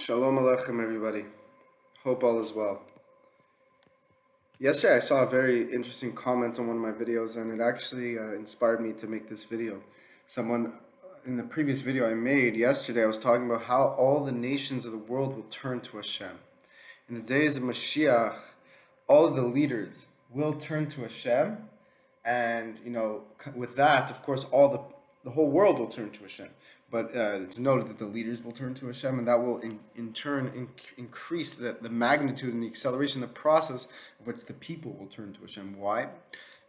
Shalom Aleichem, everybody. Hope all is well. Yesterday I saw a very interesting comment on one of my videos, and it actually inspired me to make this video. Someone in the previous video I made yesterday, I was talking about how all the nations of the world will turn to Hashem. In the days of Moshiach, all of the leaders will turn to Hashem, and with that, of course, the whole world will turn to Hashem. But it's noted that the leaders will turn to Hashem, and that will in turn increase the magnitude and the acceleration, the process of which the people will turn to Hashem. Why?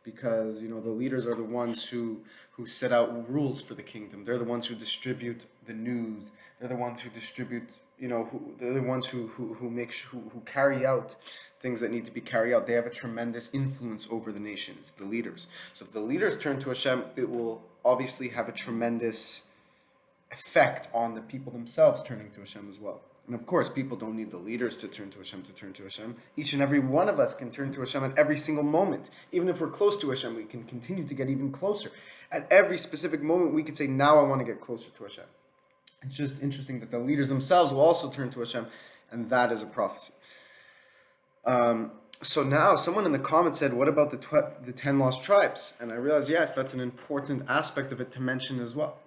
Because the leaders are the ones who set out rules for the kingdom. They're the ones who distribute the news. They're the ones who distribute. They're the ones who carry out things that need to be carried out. They have a tremendous influence over the nations, the leaders. So if the leaders turn to Hashem, it will obviously have a tremendous effect on the people themselves turning to Hashem as well. And of course, people don't need the leaders to turn to Hashem. Each and every one of us can turn to Hashem at every single moment. Even if we're close to Hashem, we can continue to get even closer. At every specific moment, we could say, now I want to get closer to Hashem. It's just interesting that the leaders themselves will also turn to Hashem, and that is a prophecy. So now, someone in the comments said, what about the 10 lost tribes? And I realized, yes, that's an important aspect of it to mention as well.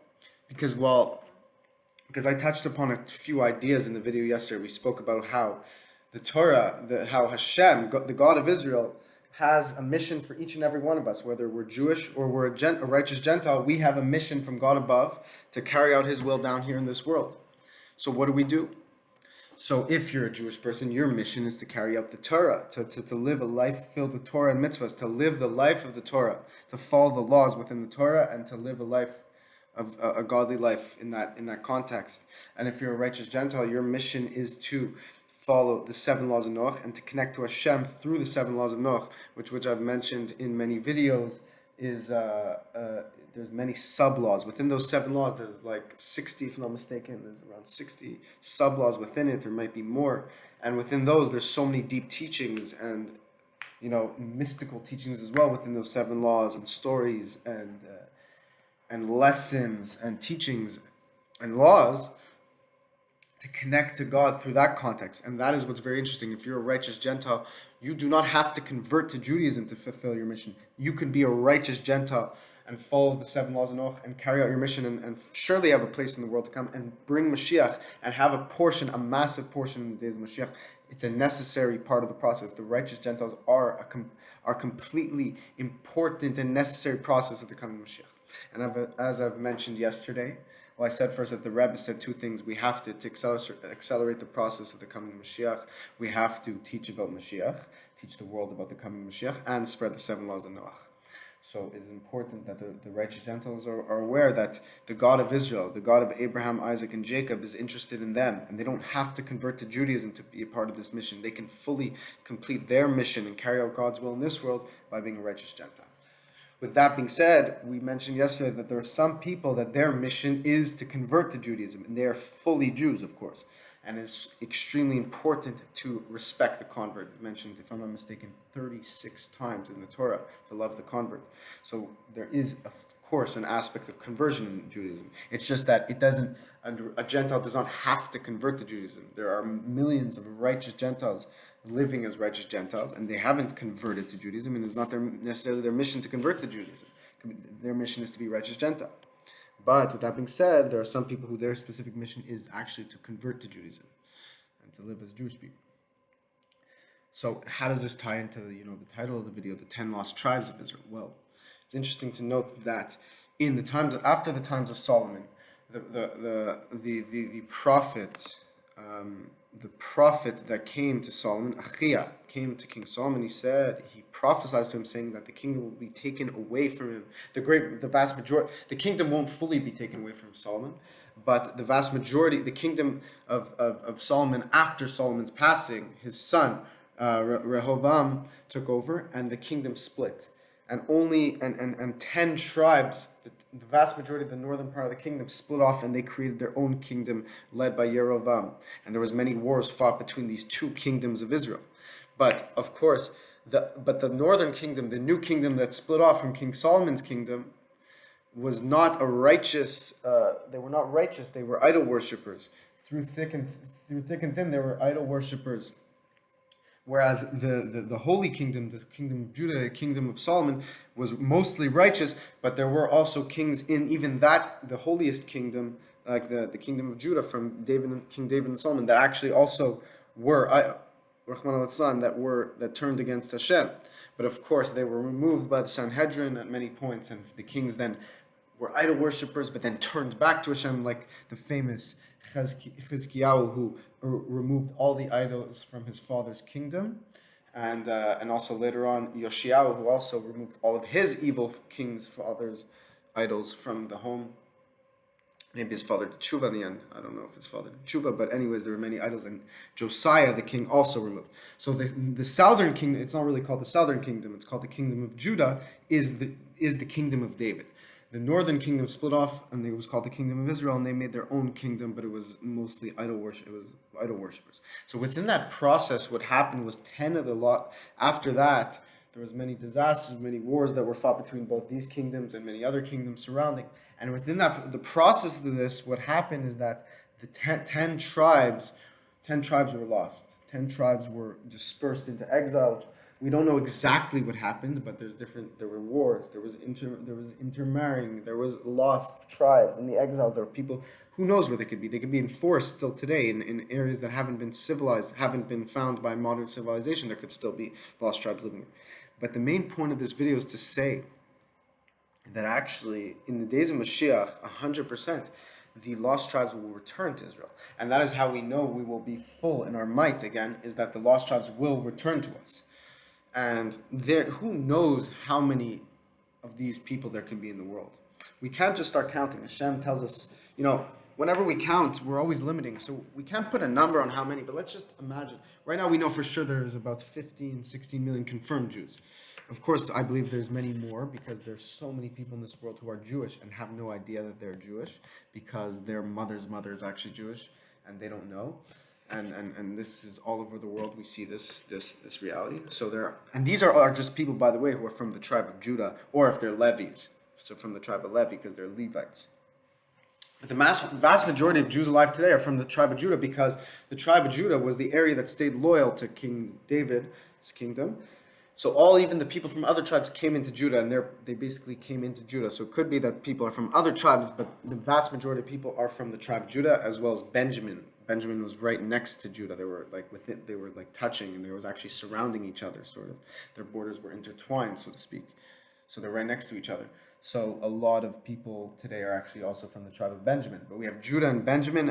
Because I touched upon a few ideas in the video yesterday. We spoke about how the Torah, how Hashem, the God of Israel, has a mission for each and every one of us. Whether we're Jewish or we're a righteous Gentile, we have a mission from God above to carry out His will down here in this world. So what do? So if you're a Jewish person, your mission is to carry out the Torah, to live a life filled with Torah and mitzvahs, to live the life of the Torah, to follow the laws within the Torah, and to live a life of a godly life in that context. And if you're a righteous Gentile, your mission is to follow the 7 laws of Noach and to connect to Hashem through the 7 laws of Noach, which I've mentioned in many videos. There's many sub-laws. Within those 7 laws, there's like 60, if I'm not mistaken. There's around 60 sub-laws within it. There might be more. And within those, there's so many deep teachings and mystical teachings as well within those 7 laws, and stories and lessons and teachings and laws to connect to God through that context. And that is what's very interesting. If you're a righteous Gentile, you do not have to convert to Judaism to fulfill your mission. You can be a righteous Gentile and follow the 7 laws of Noach and carry out your mission and surely have a place in the world to come and bring Moshiach and have a massive portion in the days of Moshiach. It's a necessary part of the process. The righteous Gentiles are completely important and necessary process of the coming Moshiach. And as I've mentioned yesterday, I said first that the Rebbe said 2 things. We have to accelerate the process of the coming Moshiach. We have to teach about Moshiach, teach the world about the coming Moshiach, and spread the 7 laws of Noach. So it is important that the righteous Gentiles are aware that the God of Israel, the God of Abraham, Isaac, and Jacob is interested in them, and they don't have to convert to Judaism to be a part of this mission. They can fully complete their mission and carry out God's will in this world by being a righteous Gentile. With that being said, we mentioned yesterday that there are some people that their mission is to convert to Judaism, and they are fully Jews, of course. And it's extremely important to respect the convert. It's mentioned, if I'm not mistaken, 36 times in the Torah to love the convert. So there is, of course, an aspect of conversion in Judaism. It's just that a Gentile does not have to convert to Judaism. There are millions of righteous Gentiles living as righteous Gentiles, and they haven't converted to Judaism, and it's not necessarily their mission to convert to Judaism. Their mission is to be righteous Gentile. But with that being said, there are some people who their specific mission is actually to convert to Judaism and to live as Jewish people. So how does this tie into the title of the video, the 10 lost tribes of Israel? Well, it's interesting to note that in the times after the times of Solomon, the prophet that came to Solomon, Achia, came to King Solomon. He prophesied to him, saying that the kingdom will be taken away from him. The vast majority, the kingdom won't fully be taken away from Solomon, but the vast majority, the kingdom of Solomon after Solomon's passing, his son Rehoboam took over, and the kingdom split. And 10 tribes, the vast majority of the northern part of the kingdom, split off, and they created their own kingdom led by Yerovam. And there was many wars fought between these 2 kingdoms of Israel. But of course, the northern kingdom, the new kingdom that split off from King Solomon's kingdom, was not a righteous. They were not righteous. They were idol worshippers. Through thick and thin, they were idol worshippers. Whereas the holy kingdom, the kingdom of Judah, the kingdom of Solomon, was mostly righteous, but there were also kings in even that, the holiest kingdom, like the kingdom of Judah from King David and Solomon, that actually also were Rahman al that turned against Hashem. But of course they were removed by the Sanhedrin at many points, and the kings then were idol worshippers, but then turned back to Hashem, like the famous Chizkiyahu, who removed all the idols from his father's kingdom, and also later on Yoshiyahu, who also removed all of his evil king's father's idols from the home. Maybe his father did tshuva in the end. I don't know if his father did tshuva, but anyways, there were many idols, and Josiah, the king, also removed. So the southern kingdom, it's not really called the southern kingdom, it's called the kingdom of Judah, is the kingdom of David. The northern kingdom split off, and it was called the kingdom of Israel, and they made their own kingdom, but it was mostly idol worship. It was idol worshippers. So within that process, what happened was 10 of the lot. After that, there was many disasters, many wars that were fought between both these kingdoms and many other kingdoms surrounding. And within that, the process of this, what happened is that the 10 tribes were lost. 10 tribes were dispersed into exile. We don't know exactly what happened, but there were wars, there was intermarrying, there was lost tribes in the exiles. There were people, who knows where they could be. They could be enforced still today in areas that haven't been civilized, haven't been found by modern civilization. There could still be lost tribes living there. But the main point of this video is to say that actually, in the days of Moshiach, 100%, the lost tribes will return to Israel. And that is how we know we will be full in our might again, is that the lost tribes will return to us. And who knows how many of these people there can be in the world. We can't just start counting. Hashem tells us, whenever we count, we're always limiting. So we can't put a number on how many, but let's just imagine. Right now we know for sure there is about 15, 16 million confirmed Jews. Of course, I believe there's many more because there's so many people in this world who are Jewish and have no idea that they're Jewish because their mother's mother is actually Jewish and they don't know. And this is all over the world. We see this reality. So these are just people, by the way, who are from the tribe of Judah, or if they're Levites, so from the tribe of Levi because they're Levites. But the vast majority of Jews alive today are from the tribe of Judah because the tribe of Judah was the area that stayed loyal to King David's kingdom. So even the people from other tribes came into Judah, and they basically came into Judah. So it could be that people are from other tribes, but the vast majority of people are from the tribe of Judah, as well as Benjamin. Benjamin was right next to Judah. They were they were touching, and they was actually surrounding each other, sort of. Their borders were intertwined, so to speak. So they're right next to each other. So a lot of people today are actually also from the tribe of Benjamin. But we have Judah and Benjamin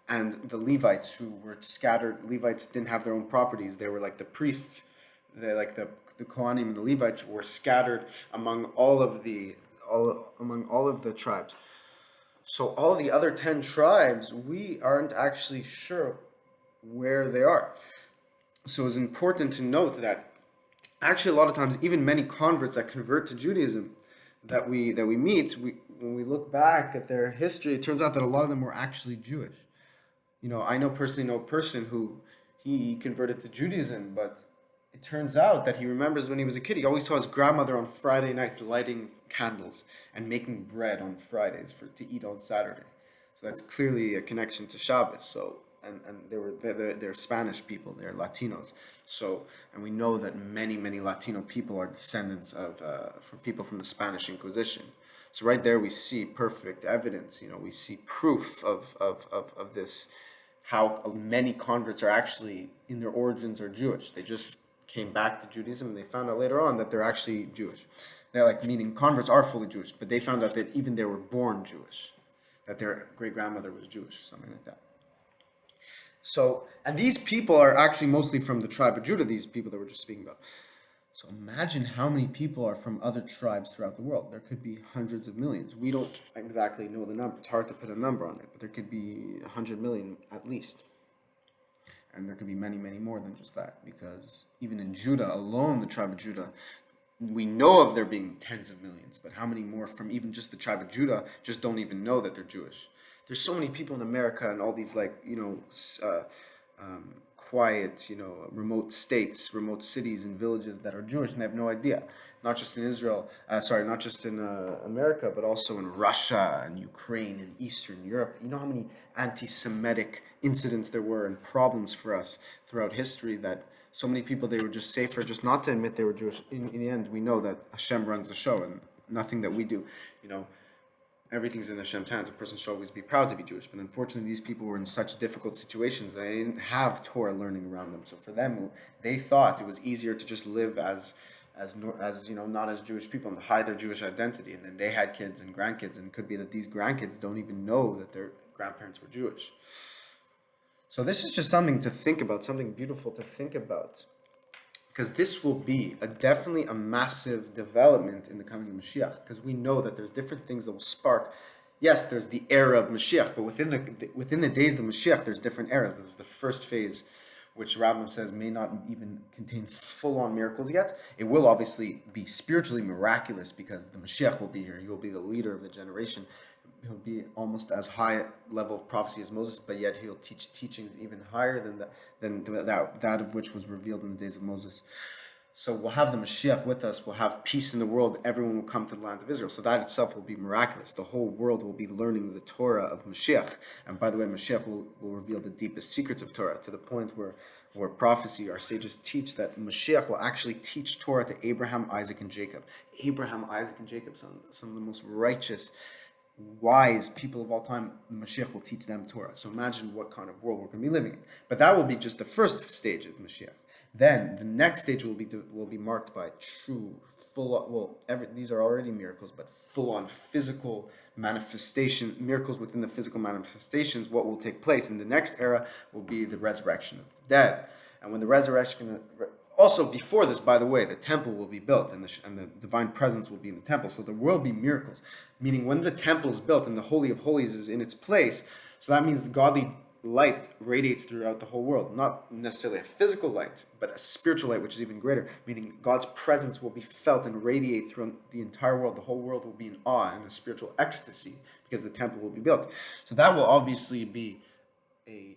and the Levites who were scattered. Levites didn't have their own properties. They were like the priests. They the Kohanim and the Levites were scattered among all of the tribes. So all the other 10 tribes, we aren't actually sure where they are. So it's important to note that actually a lot of times, even many converts that convert to Judaism that we meet, when we look back at their history, it turns out that a lot of them were actually Jewish. I personally know a person who he converted to Judaism, but it turns out that he remembers when he was a kid, he always saw his grandmother on Friday nights lighting candles and making bread on Fridays to eat on Saturday. So that's clearly a connection to Shabbos. So and they're Spanish people, they're Latinos. So and we know that many Latino people are descendants of from people from the Spanish Inquisition. So right there we see perfect evidence. We see proof of this. How many converts are actually in their origins are Jewish. They just came back to Judaism and they found out later on that they're actually Jewish. They're meaning converts are fully Jewish, but they found out that even they were born Jewish, that their great-grandmother was Jewish or something like that. So, and these people are actually mostly from the tribe of Judah, these people that we're just speaking about. So imagine how many people are from other tribes throughout the world. There could be hundreds of millions. We don't exactly know the number. It's hard to put a number on it, but there could be 100 million at least. And there could be many more than just that, because even in Judah alone, the tribe of Judah, we know of there being tens of millions, but how many more from even just the tribe of Judah just don't even know that they're Jewish? There's so many people in America and all these quiet, remote states, remote cities and villages that are Jewish and they have no idea. Not just in Israel, not just in America, but also in Russia and Ukraine and Eastern Europe. You know how many anti-Semitic incidents there were and problems for us throughout history that so many people, they were just safer just not to admit they were Jewish. In the end, we know that Hashem runs the show and nothing that we do, everything's in Hashem's hands. A person should always be proud to be Jewish. But unfortunately, these people were in such difficult situations. They didn't have Torah learning around them. So for them, they thought it was easier to just live as not as Jewish people and to hide their Jewish identity. And then they had kids and grandkids. And it could be that these grandkids don't even know that their grandparents were Jewish. So this is just something to think about, something beautiful to think about. Because this will be definitely a massive development in the coming of Moshiach. Because we know that there's different things that will spark. Yes, there's the era of Moshiach, but within the days of Moshiach, there's different eras. This is the first phase, which Rambam says may not even contain full-on miracles yet. It will obviously be spiritually miraculous because the Moshiach will be here. He will be the leader of the generation. He'll be almost as high level of prophecy as Moses, but yet he'll teach teachings even higher than that of which was revealed in the days of Moses. So we'll have the Mashiach with us. We'll have peace in the world. Everyone will come to the land of Israel. So that itself will be miraculous. The whole world will be learning the Torah of Mashiach. And by the way, Mashiach will reveal the deepest secrets of Torah to the point where prophecy, our sages teach that Mashiach will actually teach Torah to Abraham, Isaac, and Jacob. Abraham, Isaac, and Jacob, some of the most righteous, wise people of all time. Mashiach will teach them Torah. So imagine what kind of world we're going to be living in. But that will be just the first stage of Mashiach. Then the next stage will be marked by true, these are already miracles, but full-on physical manifestation, miracles within the physical manifestations. What will take place in the next era will be the resurrection of the dead. And when the resurrection, also before this, by the way, the temple will be built and the divine presence will be in the temple. So there will be miracles, meaning when the temple is built and the Holy of Holies is in its place, so that means the godly light radiates throughout the whole world. Not necessarily a physical light, but a spiritual light, which is even greater, meaning God's presence will be felt and radiate through the entire world. The whole world will be in awe and a spiritual ecstasy because the temple will be built. So that will obviously be a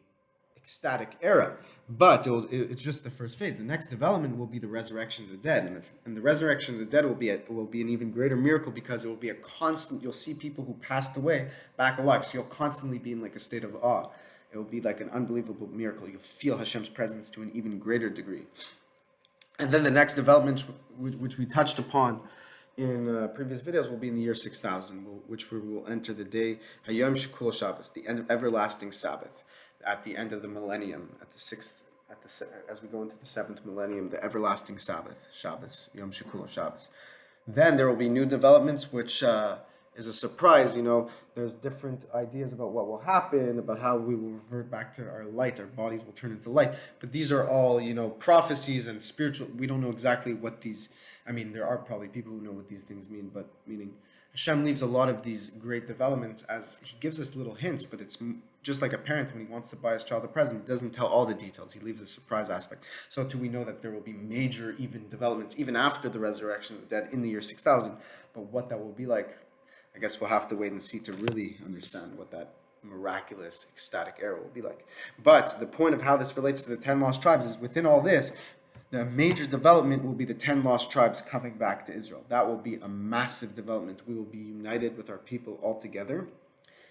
ecstatic era, but it's just the first phase. The next development will be the resurrection of the dead, and the resurrection of the dead will be an even greater miracle because it will be a constant. You'll see people who passed away back alive, so you'll constantly be in like a state of awe. It will be like an unbelievable miracle. You'll feel Hashem's presence to an even greater degree. And then the next developments, which we touched upon in previous videos, will be in the year 6000, which we will enter the day Hayom Shekul Shabbos, the end of everlasting Sabbath, at the end of the millennium, as we go into the 7th millennium, the everlasting Sabbath, Shabbos, Yom Shekul Shabbos. Then there will be new developments, which is a surprise. There's different ideas about what will happen, about how we will revert back to our light, our bodies will turn into light. But these are all, prophecies and spiritual. We don't know exactly what these, there are probably people who know what these things mean, but meaning Hashem leaves a lot of these great developments as he gives us little hints, but it's just like a parent when he wants to buy his child a present, he doesn't tell all the details. He leaves a surprise aspect. So too we know that there will be major even developments even after the resurrection of the dead in the year 6000. But what that will be like, I guess we'll have to wait and see to really understand what that miraculous, ecstatic era will be like. But the point of how this relates to the 10 lost tribes is within all this, the major development will be the 10 lost tribes coming back to Israel. That will be a massive development. We will be united with our people all together.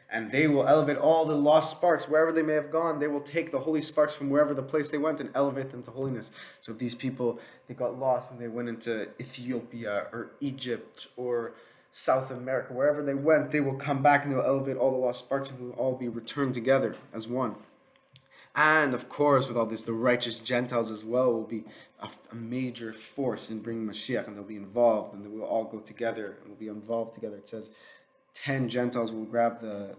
And they will elevate all the lost sparks wherever they may have gone. They will take the holy sparks from wherever the place they went and elevate them to holiness. So if these people, they got lost and they went into Ethiopia or Egypt or South America, wherever they went, they will come back and they will elevate all the lost sparks and we will all be returned together as one. And of course, with all this, the righteous Gentiles as well will be a major force in bringing Mashiach, and they'll be involved, and they will all go together and will be involved together. It says 10 Gentiles will grab the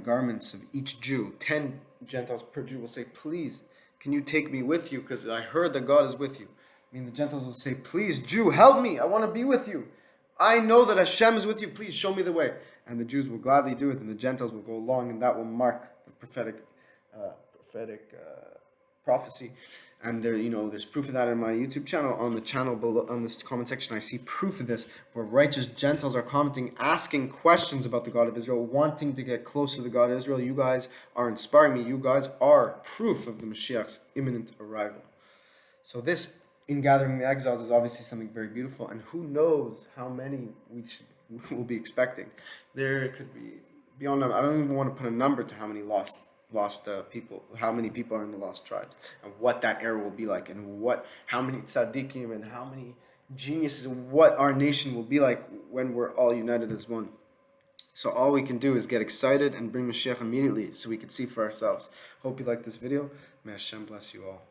garments of each Jew. 10 Gentiles per Jew will say, "Please, can you take me with you? Because I heard that God is with you." The Gentiles will say, "Please, Jew, help me. I want to be with you. I know that Hashem is with you. Please show me the way." And the Jews will gladly do it, and the Gentiles will go along, and that will mark the prophetic prophecy. And there, there's proof of that in my YouTube channel. On the channel below, on this comment section, I see proof of this, where righteous Gentiles are commenting, asking questions about the God of Israel, wanting to get close to the God of Israel. You guys are inspiring me. You guys are proof of the Moshiach's imminent arrival. So this, in gathering the exiles, is obviously something very beautiful. And who knows how many we will be expecting. There could be beyond number. I don't even want to put a number to how many lost people, how many people are in the lost tribes, and what that era will be like, and how many tzaddikim and how many geniuses, and what our nation will be like when we're all united as one. So all we can do is get excited and bring Moshiach immediately so we can see for ourselves. Hope you like this video. May Hashem bless you all.